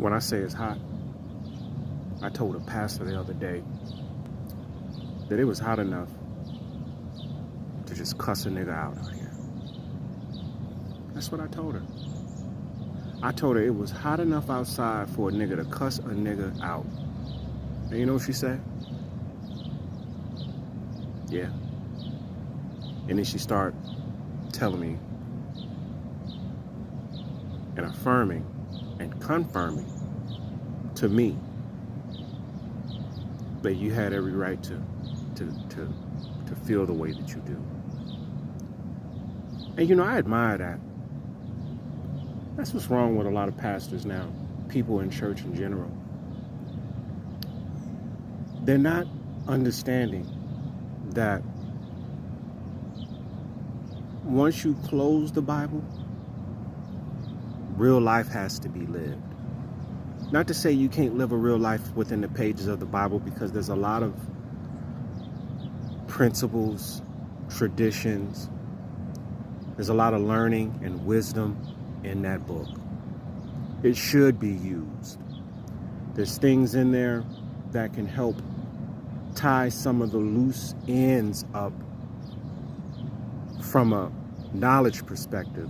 When I say it's hot, I told a pastor the other day that it was hot enough to just cuss a nigga out here. That's what I told her. I told her it was hot enough outside for a nigga to cuss a nigga out. And you know what she said? Yeah. And then she started telling me and affirming and confirming to me that you had every right to feel the way that you do. And you know, I admire that. That's what's wrong with a lot of pastors now, people in church in general. They're not understanding that once you close the Bible, real life has to be lived. Not to say you can't live a real life within the pages of the Bible, because there's a lot of principles, traditions, there's a lot of learning and wisdom in that book. It should be used. There's things in there that can help tie some of the loose ends up from a knowledge perspective,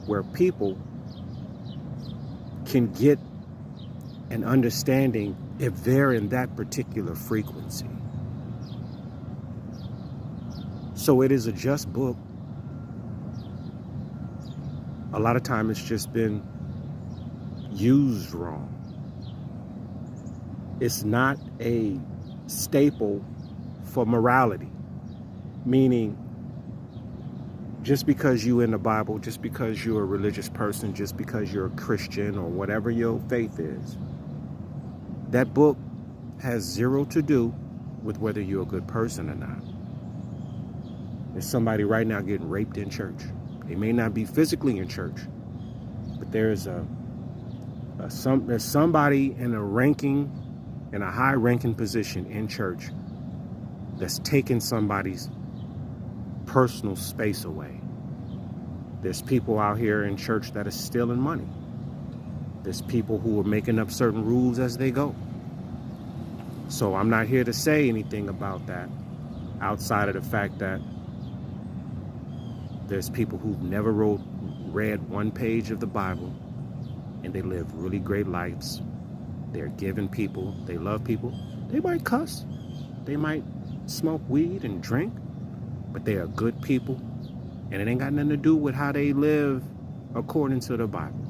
where people can get an understanding if they're in that particular frequency. So it is a just book. A lot of time it's just been used wrong. It's not a staple for morality, meaning just because you're in the Bible, just because you're a religious person, just because you're a Christian or whatever your faith is, that book has zero to do with whether you're a good person or not. There's somebody right now getting raped in church. They may not be physically in church, but there's somebody in a high-ranking position in church that's taking somebody's personal space away. There's people out here in church that are stealing money. There's people who are making up certain rules as they go. So I'm not here to say anything about that outside of the fact that there's people who've never read one page of the Bible, and they live really great lives. They're giving people, they love people. They might cuss, they might smoke weed and drink, but they are good people, and it ain't got nothing to do with how they live according to the Bible.